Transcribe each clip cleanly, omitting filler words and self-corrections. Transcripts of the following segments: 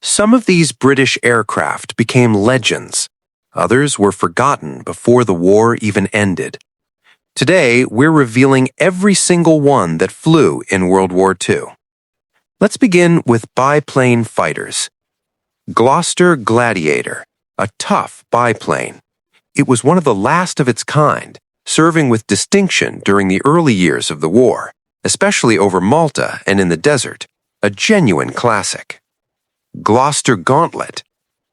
Some of these British aircraft became legends. Others were forgotten before the war even ended. Today, we're revealing every single one that flew in World War II. Let's begin with biplane fighters. Gloster Gladiator, a tough biplane. It was one of the last of its kind, serving with distinction during the early years of the war, especially over Malta and in the desert, a genuine classic. Gloster Gauntlet.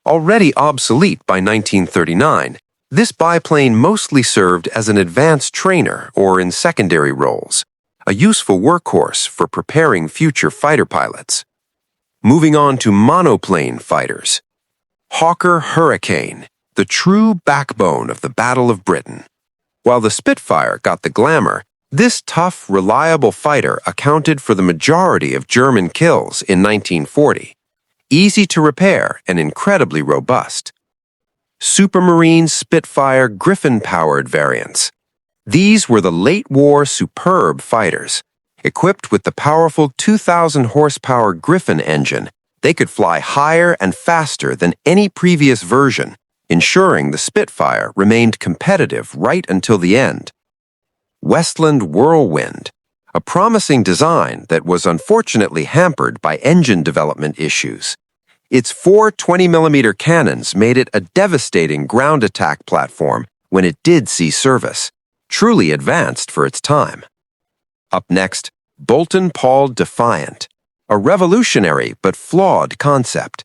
Already obsolete by 1939, this biplane mostly served as an advanced trainer or in secondary roles, a useful workhorse for preparing future fighter pilots. Moving on to monoplane fighters. Hawker Hurricane, the true backbone of the Battle of Britain. While the Spitfire got the glamour, this tough, reliable fighter accounted for the majority of German kills in 1940. Easy to repair and incredibly robust. Supermarine Spitfire Griffin-powered variants. These were the late-war superb fighters. Equipped with the powerful 2,000-horsepower Griffin engine, they could fly higher and faster than any previous version, ensuring the Spitfire remained competitive right until the end. Westland Whirlwind, a promising design that was unfortunately hampered by engine development issues. Its four 20mm cannons made it a devastating ground attack platform when it did see service, truly advanced for its time. Up next, Boulton-Paul Defiant, a revolutionary but flawed concept.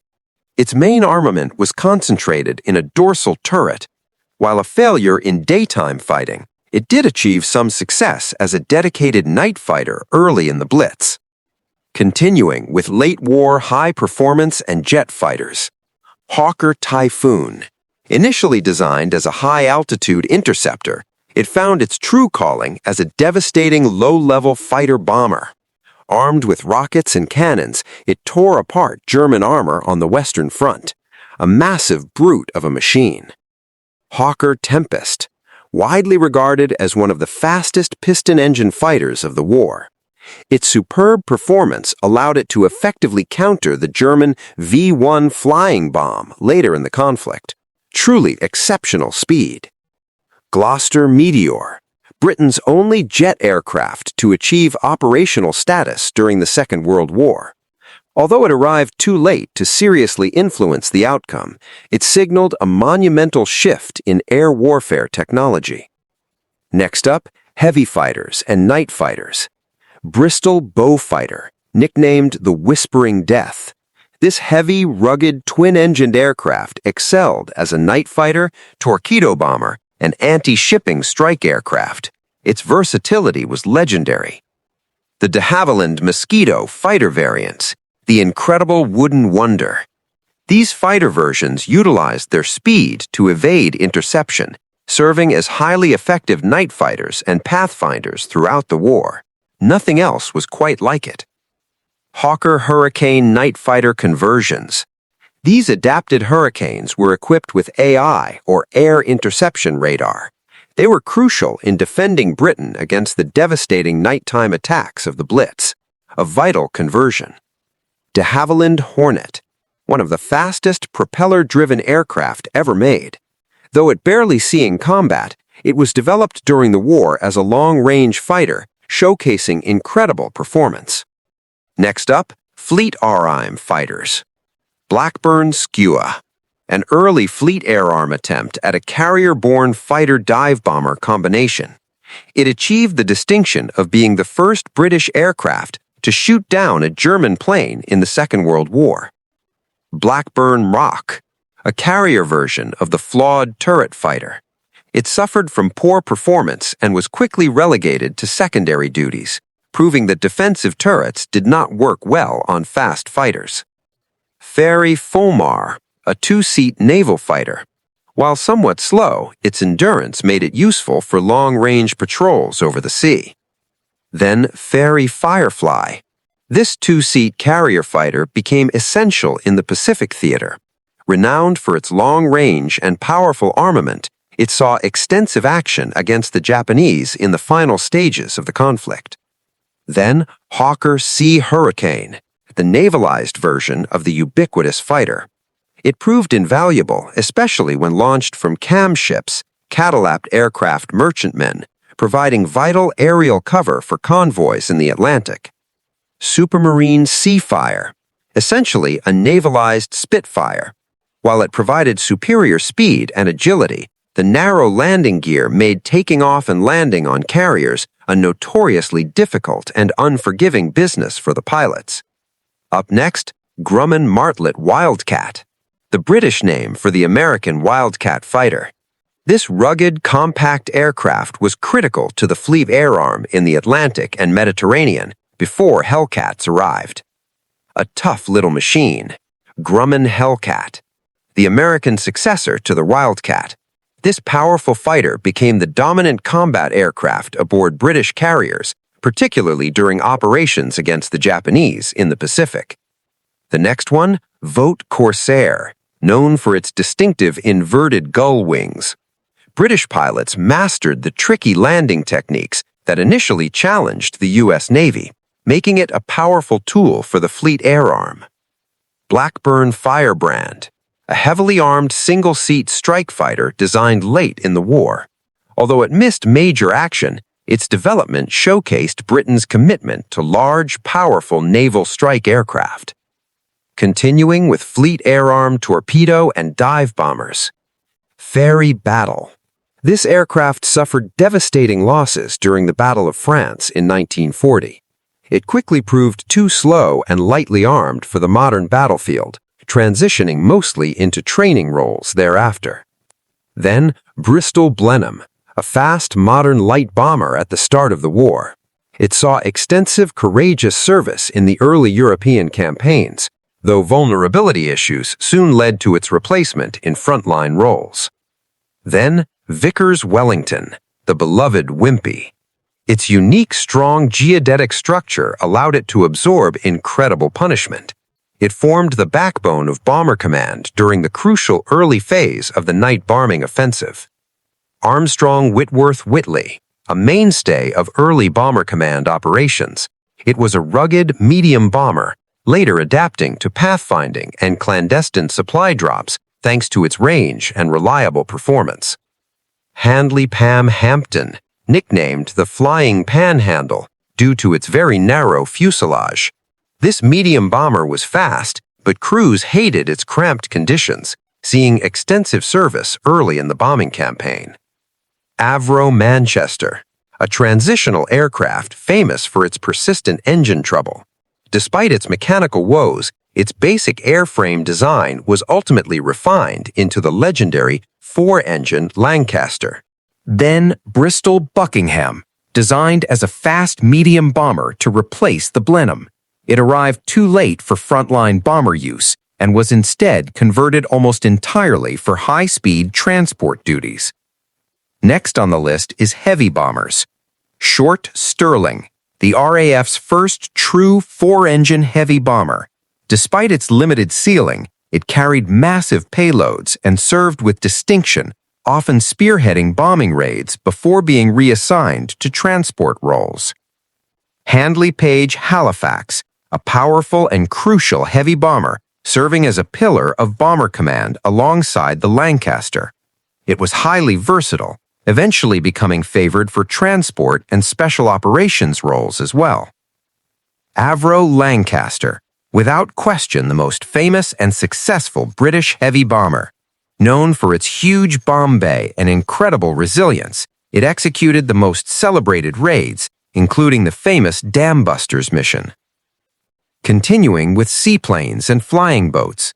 Its main armament was concentrated in a dorsal turret. While a failure in daytime fighting, it did achieve some success as a dedicated night fighter early in the Blitz. Continuing with late-war high-performance and jet fighters. Hawker Typhoon. Initially designed as a high-altitude interceptor, it found its true calling as a devastating low-level fighter-bomber. Armed with rockets and cannons, it tore apart German armor on the Western Front, a massive brute of a machine. Hawker Tempest, widely regarded as one of the fastest piston-engine fighters of the war. Its superb performance allowed it to effectively counter the German V-1 flying bomb later in the conflict. Truly exceptional speed. Gloster Meteor, Britain's only jet aircraft to achieve operational status during the Second World War. Although it arrived too late to seriously influence the outcome, it signaled a monumental shift in air warfare technology. Next up, heavy fighters and night fighters. Bristol Beaufighter, nicknamed the Whispering Death. This heavy, rugged, twin-engined aircraft excelled as a night fighter, torpedo bomber, and anti-shipping strike aircraft. Its versatility was legendary. The de Havilland Mosquito fighter variants, the incredible wooden wonder. These fighter versions utilized their speed to evade interception, serving as highly effective night fighters and pathfinders throughout the war. Nothing else was quite like it. Hawker Hurricane night fighter conversions. These adapted Hurricanes were equipped with AI, or air interception radar. They were crucial in defending Britain against the devastating nighttime attacks of the Blitz, a vital conversion. De Havilland Hornet, one of the fastest propeller-driven aircraft ever made. Though it barely seeing combat, it was developed during the war as a long-range fighter, showcasing incredible performance. Next up, Fleet RIM fighters. Blackburn Skua, an early Fleet Air Arm attempt at a carrier-borne fighter-dive-bomber combination. It achieved the distinction of being the first British aircraft to shoot down a German plane in the Second World War. Blackburn Rock, a carrier version of the flawed turret fighter. It suffered from poor performance and was quickly relegated to secondary duties, proving that defensive turrets did not work well on fast fighters. Fairey Swordfish, a two-seat naval fighter. While somewhat slow, its endurance made it useful for long-range patrols over the sea. Then Fairey Firefly. This two-seat carrier fighter became essential in the Pacific theater. Renowned for its long range and powerful armament, it saw extensive action against the Japanese in the final stages of the conflict. Then Hawker Sea Hurricane, the navalized version of the ubiquitous fighter. It proved invaluable, especially when launched from cam ships, catalapped aircraft merchantmen, providing vital aerial cover for convoys in the Atlantic. Supermarine Seafire, essentially a navalized Spitfire. While it provided superior speed and agility, the narrow landing gear made taking off and landing on carriers a notoriously difficult and unforgiving business for the pilots. Up next, Grumman Martlet Wildcat, the British name for the American Wildcat fighter. This rugged, compact aircraft was critical to the Fleet Air Arm in the Atlantic and Mediterranean before Hellcats arrived. A tough little machine, Grumman Hellcat, the American successor to the Wildcat. This powerful fighter became the dominant combat aircraft aboard British carriers, particularly during operations against the Japanese in the Pacific. The next one, Vogt Corsair, known for its distinctive inverted gull wings. British pilots mastered the tricky landing techniques that initially challenged the U.S. Navy, making it a powerful tool for the Fleet Air Arm. Blackburn Firebrand, a heavily armed single-seat strike fighter designed late in the war. Although it missed major action, its development showcased Britain's commitment to large, powerful naval strike aircraft. Continuing with Fleet Air Arm torpedo and dive bombers. Fairey Battle. This aircraft suffered devastating losses during the Battle of France in 1940. It quickly proved too slow and lightly armed for the modern battlefield, transitioning mostly into training roles thereafter. Then, Bristol Blenheim, a fast, modern light bomber at the start of the war. It saw extensive, courageous service in the early European campaigns, though vulnerability issues soon led to its replacement in frontline roles. Then, Vickers Wellington, the beloved Wimpy. Its unique, strong geodetic structure allowed it to absorb incredible punishment. It formed the backbone of Bomber Command during the crucial early phase of the night bombing offensive. Armstrong Whitworth Whitley, a mainstay of early Bomber Command operations. It was a rugged, medium bomber, later adapting to pathfinding and clandestine supply drops thanks to its range and reliable performance. Handley Pam Hampton, nicknamed the Flying Panhandle due to its very narrow fuselage. This medium bomber was fast, but crews hated its cramped conditions, seeing extensive service early in the bombing campaign. Avro Manchester, a transitional aircraft famous for its persistent engine trouble. Despite its mechanical woes, its basic airframe design was ultimately refined into the legendary four-engine Lancaster. Then Bristol Buckingham, designed as a fast medium bomber to replace the Blenheim. It arrived too late for frontline bomber use and was instead converted almost entirely for high-speed transport duties. Next on the list is heavy bombers. Short Stirling, the RAF's first true four-engine heavy bomber. Despite its limited ceiling, it carried massive payloads and served with distinction, often spearheading bombing raids before being reassigned to transport roles. Handley Page Halifax, a powerful and crucial heavy bomber, serving as a pillar of Bomber Command alongside the Lancaster. It was highly versatile, eventually becoming favored for transport and special operations roles as well. Avro Lancaster, without question the most famous and successful British heavy bomber. Known for its huge bomb bay and incredible resilience, it executed the most celebrated raids, including the famous Dam Busters mission. Continuing with seaplanes and flying boats.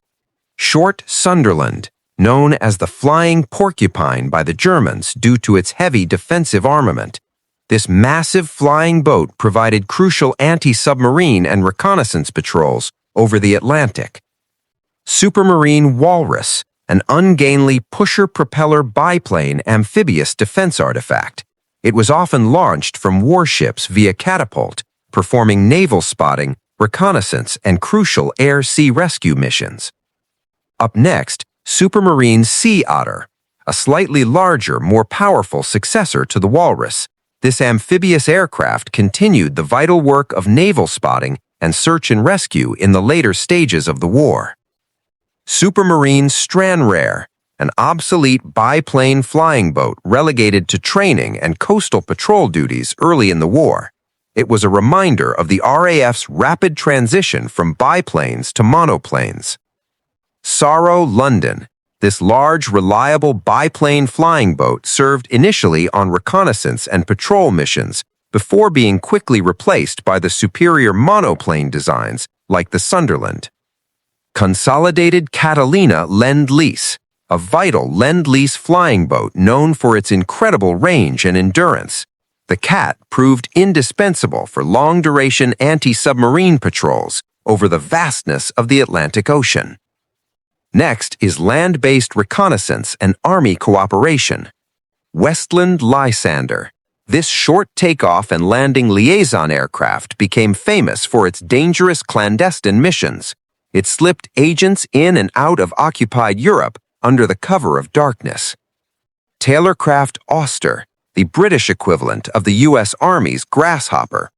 Short Sunderland, known as the Flying Porcupine by the Germans due to its heavy defensive armament. This massive flying boat provided crucial anti-submarine and reconnaissance patrols over the Atlantic. Supermarine Walrus, an ungainly pusher-propeller biplane amphibious defense artifact. It was often launched from warships via catapult, performing naval spotting, reconnaissance, and crucial air-sea rescue missions. Up next, Supermarine Sea Otter, a slightly larger, more powerful successor to the Walrus. This amphibious aircraft continued the vital work of naval spotting and search and rescue in the later stages of the war. Supermarine Stranraer, an obsolete biplane flying boat relegated to training and coastal patrol duties early in the war. It was a reminder of the RAF's rapid transition from biplanes to monoplanes. Sorrow London. This large, reliable biplane flying boat served initially on reconnaissance and patrol missions before being quickly replaced by the superior monoplane designs like the Sunderland. Consolidated Catalina Lend-Lease, a vital Lend-Lease flying boat known for its incredible range and endurance. The CAT proved indispensable for long-duration anti-submarine patrols over the vastness of the Atlantic Ocean. Next is land-based reconnaissance and Army cooperation. Westland Lysander. This short takeoff and landing liaison aircraft became famous for its dangerous clandestine missions. It slipped agents in and out of occupied Europe under the cover of darkness. Taylorcraft Auster, the British equivalent of the U.S. Army's Grasshopper.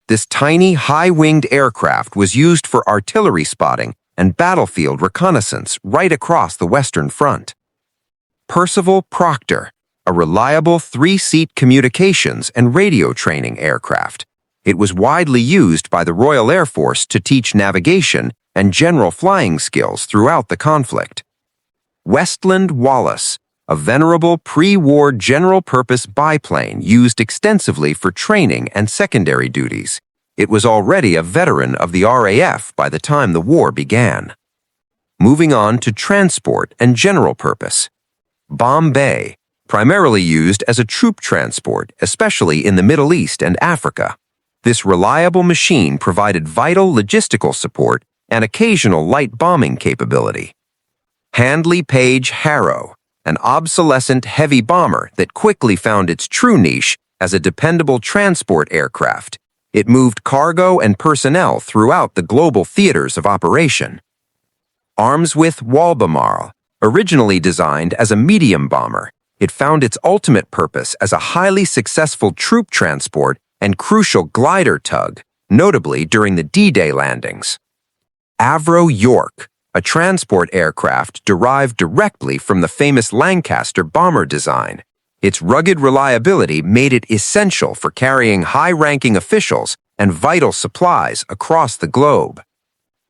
This tiny, high-winged aircraft was used for artillery spotting and battlefield reconnaissance right across the Western Front. Percival Proctor, a reliable three-seat communications and radio training aircraft. It was widely used by the Royal Air Force to teach navigation and general flying skills throughout the conflict. Westland Wallace, a venerable pre-war general-purpose biplane used extensively for training and secondary duties. It was already a veteran of the RAF by the time the war began. Moving on to transport and general purpose. Bombay, primarily used as a troop transport, especially in the Middle East and Africa. This reliable machine provided vital logistical support and occasional light bombing capability. Handley Page Harrow, an obsolescent heavy bomber that quickly found its true niche as a dependable transport aircraft. It moved cargo and personnel throughout the global theaters of operation. Armswith Walbemarle, originally designed as a medium bomber, it found its ultimate purpose as a highly successful troop transport and crucial glider tug, notably during the D-Day landings. Avro York, a transport aircraft derived directly from the famous Lancaster bomber design. Its rugged reliability made it essential for carrying high-ranking officials and vital supplies across the globe.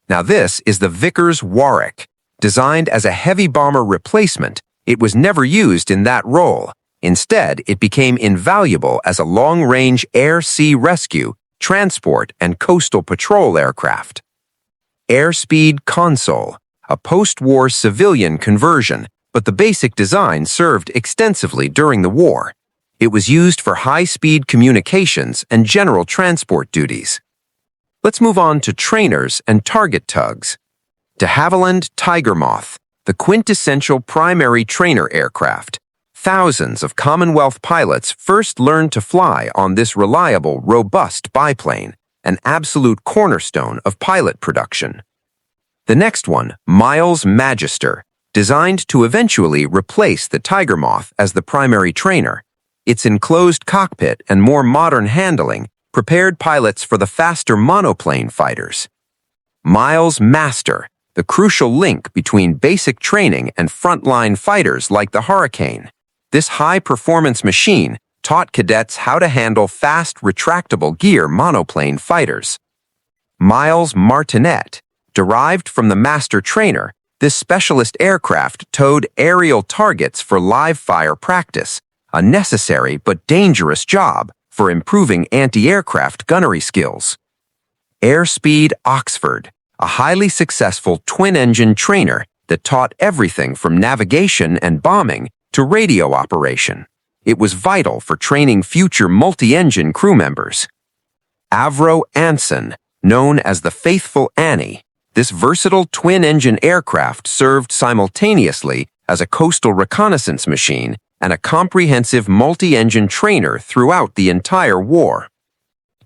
Now this is the Vickers Warwick. Designed as a heavy bomber replacement, it was never used in that role. Instead, it became invaluable as a long-range air-sea rescue, transport, and coastal patrol aircraft. Airspeed Console, a post-war civilian conversion, but the basic design served extensively during the war. It was used for high-speed communications and general transport duties. Let's move on to trainers and target tugs. De Havilland Tigermoth, the quintessential primary trainer aircraft. Thousands of Commonwealth pilots first learned to fly on this reliable, robust biplane, an absolute cornerstone of pilot production. The next one, Miles Magister, designed to eventually replace the Tigermoth as the primary trainer. Its enclosed cockpit and more modern handling prepared pilots for the faster monoplane fighters. Miles Master, the crucial link between basic training and frontline fighters like the Hurricane. This high-performance machine taught cadets how to handle fast, retractable gear monoplane fighters. Miles Martinet, derived from the master trainer, this specialist aircraft towed aerial targets for live-fire practice, a necessary but dangerous job for improving anti-aircraft gunnery skills. Airspeed Oxford, a highly successful twin-engine trainer that taught everything from navigation and bombing to radio operation. It was vital for training future multi-engine crew members. Avro Anson, known as the Faithful Annie, this versatile twin-engine aircraft served simultaneously as a coastal reconnaissance machine and a comprehensive multi-engine trainer throughout the entire war.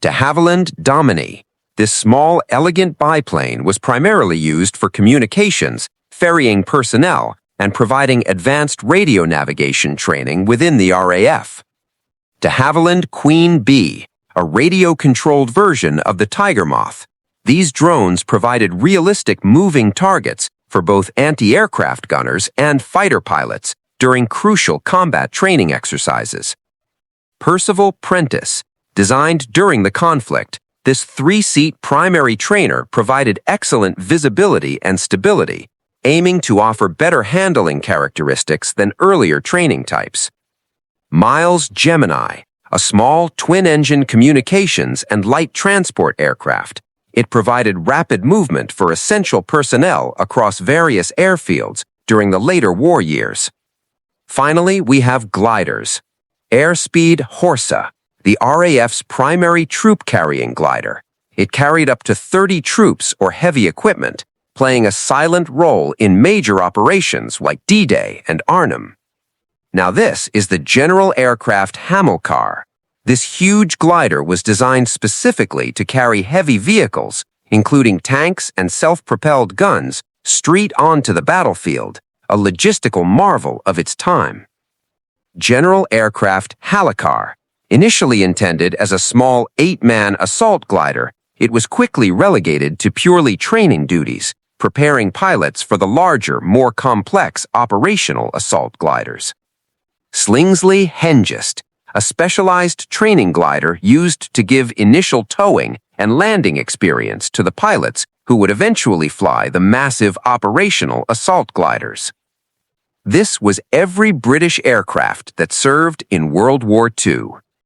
De Havilland Domini, this small, elegant biplane was primarily used for communications, ferrying personnel, and providing advanced radio navigation training within the RAF. De Havilland Queen Bee, a radio-controlled version of the Tigermoth. These drones provided realistic moving targets for both anti-aircraft gunners and fighter pilots during crucial combat training exercises. Percival Prentice, designed during the conflict, this three-seat primary trainer provided excellent visibility and stability, aiming to offer better handling characteristics than earlier training types. Miles Gemini, a small twin-engine communications and light transport aircraft. It provided rapid movement for essential personnel across various airfields during the later war years. Finally, we have gliders. Airspeed Horsa, the RAF's primary troop-carrying glider. It carried up to 30 troops or heavy equipment, playing a silent role in major operations like D-Day and Arnhem. Now this is the General Aircraft Hamilcar. This huge glider was designed specifically to carry heavy vehicles, including tanks and self-propelled guns, straight onto the battlefield, a logistical marvel of its time. General Aircraft Halicar. Initially intended as a small 8-man assault glider, it was quickly relegated to purely training duties, preparing pilots for the larger, more complex operational assault gliders. Slingsley Hengist, a specialized training glider used to give initial towing and landing experience to the pilots who would eventually fly the massive operational assault gliders. This was every British aircraft that served in World War II.